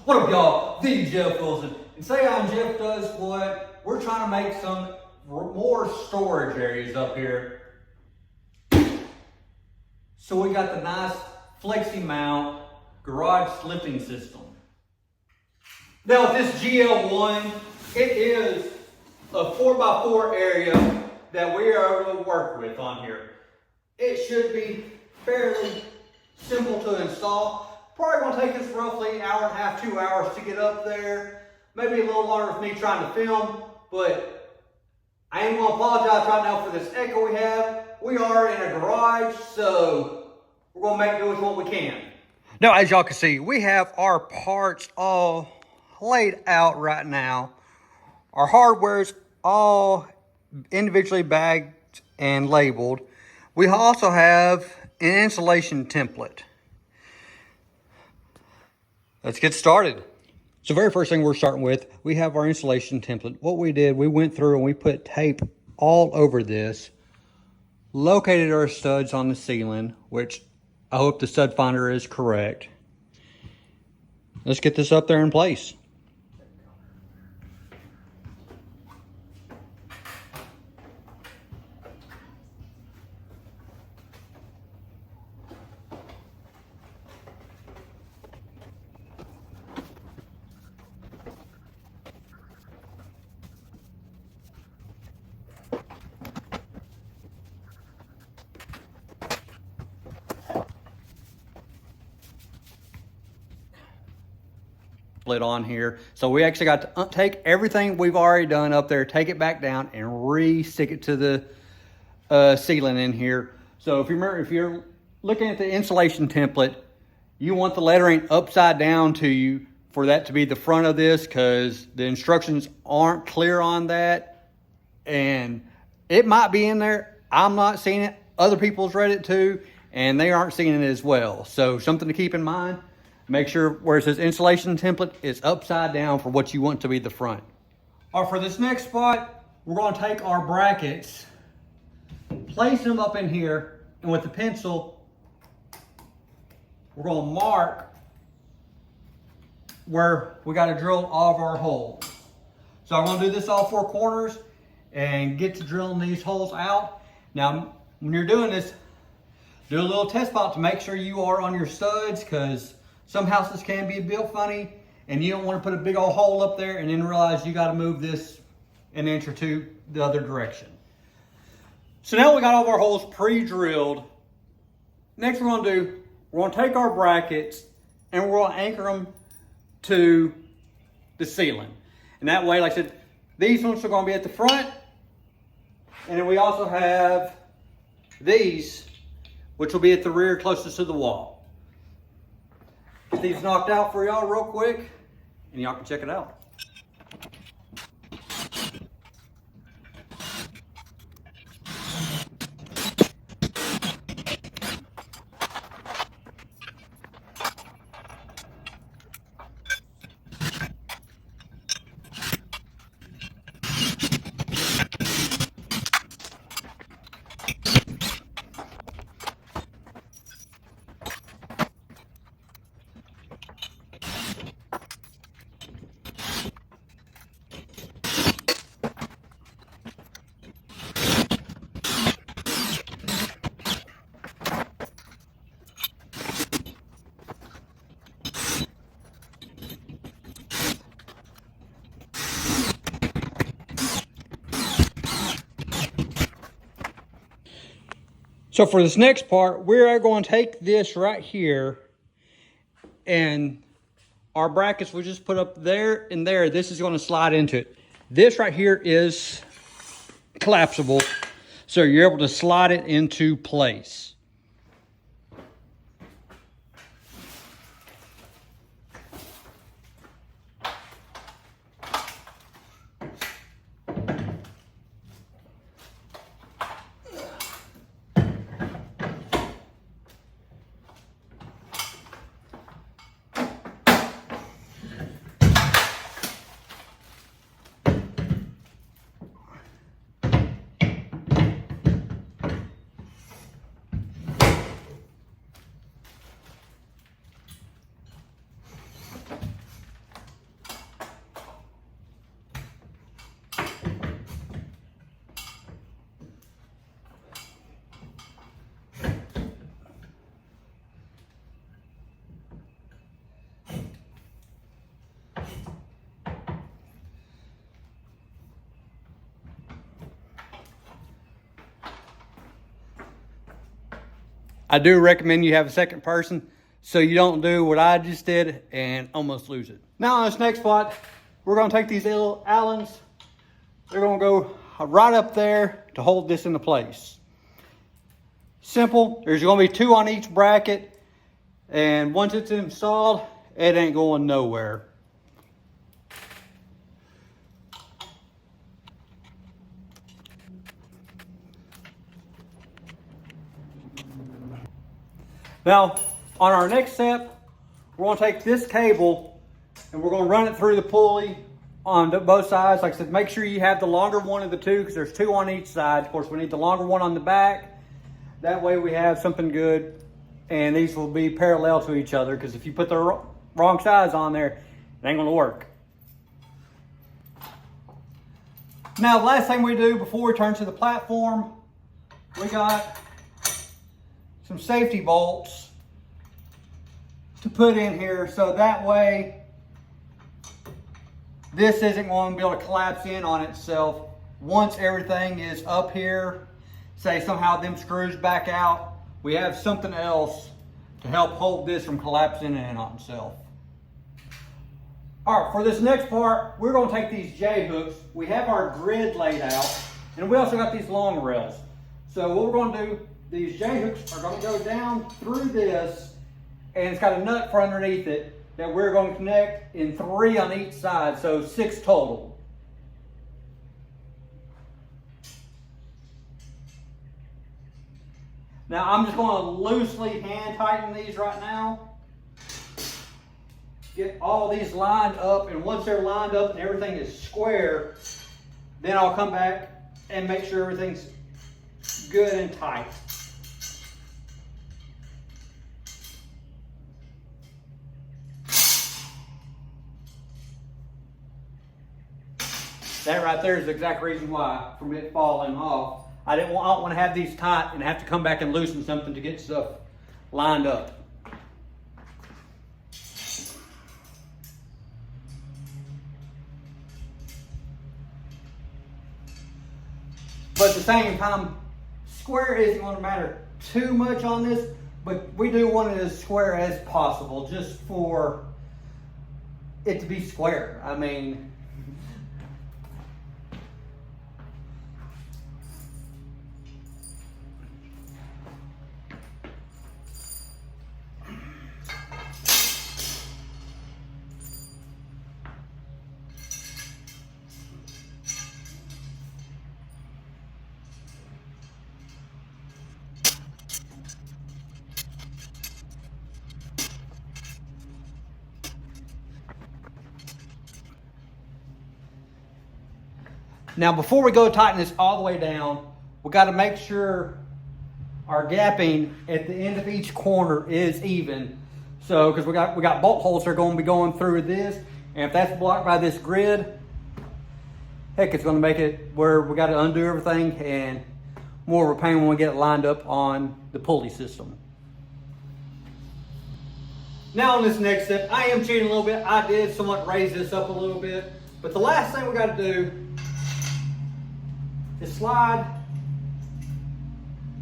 What up, y'all? The Jeff Wilson. And say I'm Jeff Does What. We're trying to make some more storage areas up here. So we got the nice Fleximount garage lifting system. Now with this GL1, it is a 4x4 area that we are able to work with on here. It should be fairly simple to install. Probably gonna take us roughly an hour and a half, 2 hours to get up there. Maybe a little longer with me trying to film, but I ain't gonna apologize right now for this echo we have. We are in a garage, so we're gonna make do with what we can. Now, as y'all can see, we have our parts all laid out right now. Our hardware's all individually bagged and labeled. We also have an installation template. Let's get started. So very first thing we're starting with, we have our installation template. What we did, we went through and we put tape all over this, located our studs on the ceiling, which I hope the stud finder is correct. Let's get this up there in place. On here, so we actually got to take everything we've already done up there, take it back down and re-stick it to the ceiling in here. So if you remember, if you're looking at the installation template, you want the lettering upside down to you for that to be the front of this, because the instructions aren't clear on that, and it might be in there. I'm not seeing it. Other people's read it too, and they aren't seeing it as well. So something to keep in mind. Make sure where it says installation template is upside down for what you want to be the front. All right, for this next spot, we're going to take our brackets, place them up in here, and with the pencil, we're going to mark where we got to drill all of our holes. So I'm going to do this all four corners and get to drilling these holes out. Now, when you're doing this, do a little test spot to make sure you are on your studs, because some houses can be built funny, and you don't want to put a big old hole up there and then realize you got to move this an inch or two the other direction. So now we got all of our holes pre-drilled. Next we're going to do, we're going to take our brackets and we're going to anchor them to the ceiling. And that way, like I said, these ones are going to be at the front. And then we also have these, which will be at the rear closest to the wall. Get these knocked out for y'all real quick, and y'all can check it out. So for this next part, we're going to take this right here, and our brackets we just put up there and there. This is going to slide into it. This right here is collapsible, so you're able to slide it into place. I do recommend you have a second person so you don't do what I just did and almost lose it. Now on this next spot, we're gonna take these little Allens. They're gonna go right up there to hold this into place. Simple, there's gonna be 2 on each bracket, and once it's installed, it ain't going nowhere. Now, on our next step, we're gonna take this cable and we're gonna run it through the pulley on both sides. Like I said, make sure you have the longer one of the two, because there's 2 on each side. Of course, we need the longer one on the back. That way we have something good, and these will be parallel to each other, because if you put the wrong size on there, it ain't gonna work. Now, the last thing we do before we turn to the platform, we got some safety bolts to put in here, so that way this isn't going to be able to collapse in on itself once everything is up here. Say somehow them screws back out, we have something else to help hold this from collapsing in on itself. All right, for this next part, we're going to take these J hooks. We have our grid laid out, and we also got these long rails. So what we're going to do, these J hooks are going to go down through this, and it's got a nut for underneath it that we're going to connect in 3 on each side, so 6 total. Now I'm just going to loosely hand tighten these right now. Get all these lined up, and once they're lined up and everything is square, then I'll come back and make sure everything's good and tight. That right there is the exact reason why, from it falling off. I don't want to have these tight and have to come back and loosen something to get stuff lined up. But at the same time, square isn't going to matter too much on this, but we do want it as square as possible, just for it to be square. I mean, now, before we go tighten this all the way down, we got to make sure our gapping at the end of each corner is even. So, because we got bolt holes that are going to be going through this, and if that's blocked by this grid, heck, it's going to make it where we got to undo everything and more of a pain when we get it lined up on the pulley system. Now on this next step, I am cheating a little bit. I did somewhat raise this up a little bit, but the last thing we got to do is slide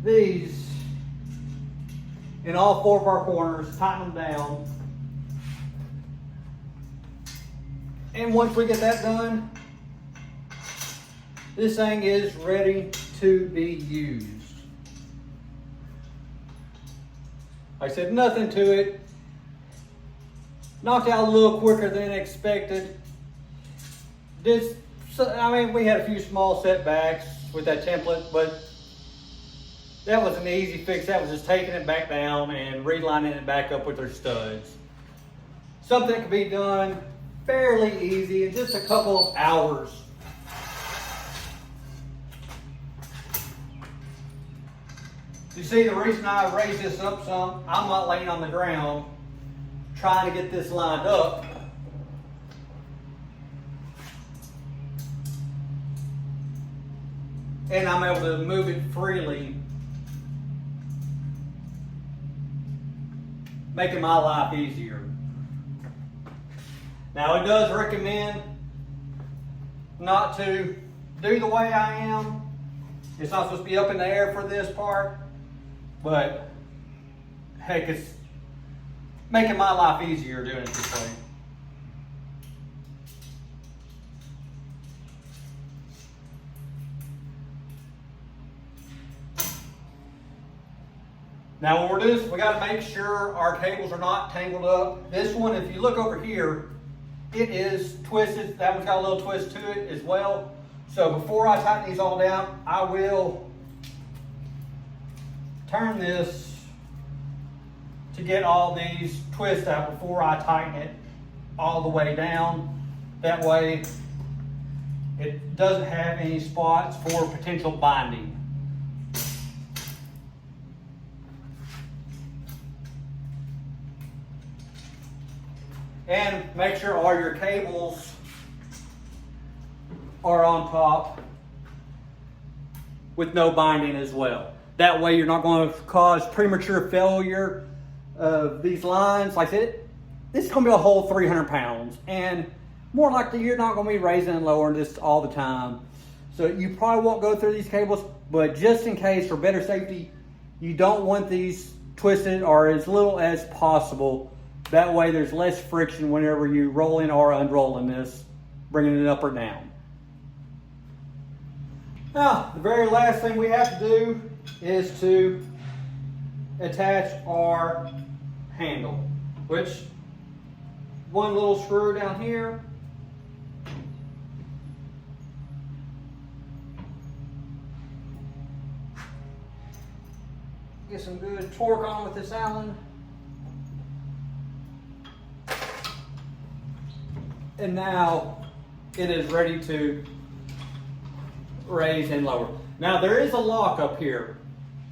these in all 4 of our corners, tighten them down. And once we get that done, this thing is ready to be used. Like I said, nothing to it. Knocked out a little quicker than expected. I mean, we had a few small setbacks with that template, but that was an easy fix. That was just taking it back down and relining it back up with their studs. Something that could be done fairly easy in just a couple of hours. You see, the reason I raised this up some, I'm not laying on the ground trying to get this lined up. And I'm able to move it freely, making my life easier. Now, it does recommend not to do the way I am. It's not supposed to be up in the air for this part, but heck, it's making my life easier doing it this way. Now when we're doing this, we got to make sure our cables are not tangled up. This one, if you look over here, it is twisted. That one's got a little twist to it as well. So before I tighten these all down, I will turn this to get all these twists out before I tighten it all the way down. That way it doesn't have any spots for potential binding. And make sure all your cables are on top with no binding as well. That way you're not going to cause premature failure of these lines. Like I said, this is going to be a whole 300 pounds. And more likely you're not going to be raising and lowering this all the time. So you probably won't go through these cables, but just in case, for better safety, you don't want these twisted or as little as possible. That way there's less friction whenever you roll in or unrolling this, bringing it up or down. Now, the very last thing we have to do is to attach our handle, which one little screw down here. Get some good torque on with this Allen. And now it is ready to raise and lower. Now there is a lock up here.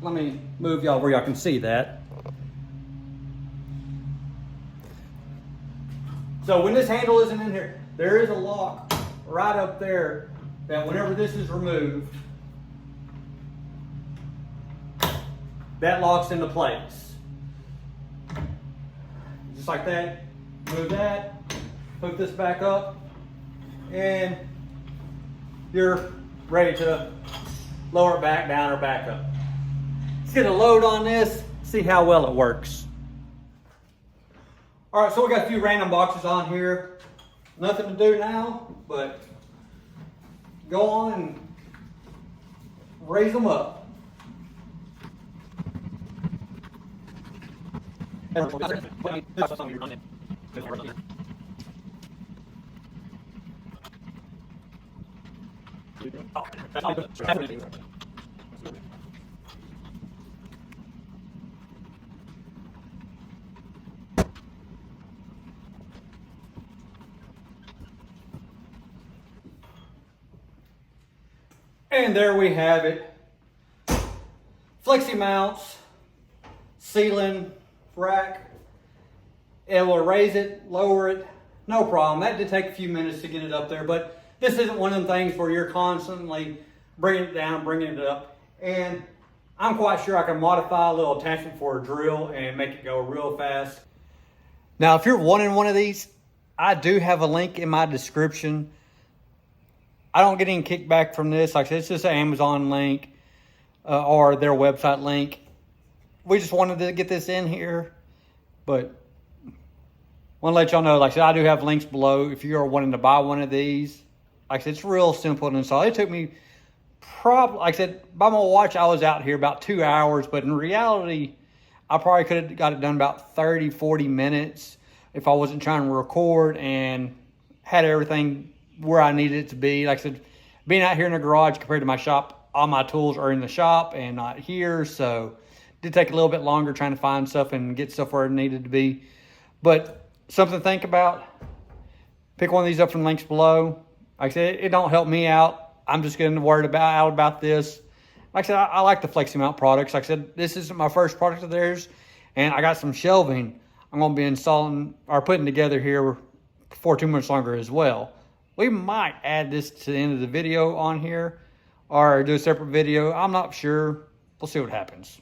Let me move y'all where y'all can see that. So when this handle isn't in here, there is a lock right up there that whenever this is removed, that locks into place. Just like that, move that. Hook this back up, and you're ready to lower it back down or back up. Let's get a load on this, see how well it works. All right, so we got a few random boxes on here. Nothing to do now, but go on and raise them up. And there we have it. Fleximounts ceiling rack. It will raise it, lower it, no problem. That did take a few minutes to get it up there, but this isn't one of them things where you're constantly bringing it down, bringing it up. And I'm quite sure I can modify a little attachment for a drill and make it go real fast. Now, if you're wanting one of these, I do have a link in my description. I don't get any kickback from this. Like I said, it's just an Amazon link or their website link. We just wanted to get this in here, but I want to let y'all know, like I said, I do have links below if you are wanting to buy one of these. Like I said, it's real simple to install. It took me probably, like I said, by my watch, I was out here about 2 hours, but in reality, I probably could have got it done about 30, 40 minutes if I wasn't trying to record and had everything where I needed it to be. Like I said, being out here in the garage compared to my shop, all my tools are in the shop and not here, so it did take a little bit longer trying to find stuff and get stuff where it needed to be. But something to think about. Pick one of these up from the links below. Like I said, it don't help me out. I'm just getting worried about this. Like I said, I like the Fleximount products. Like I said, this isn't my first product of theirs, and I got some shelving I'm going to be installing or putting together here for 2 months longer as well. We might add this to the end of the video on here or do a separate video. I'm not sure. We'll see what happens.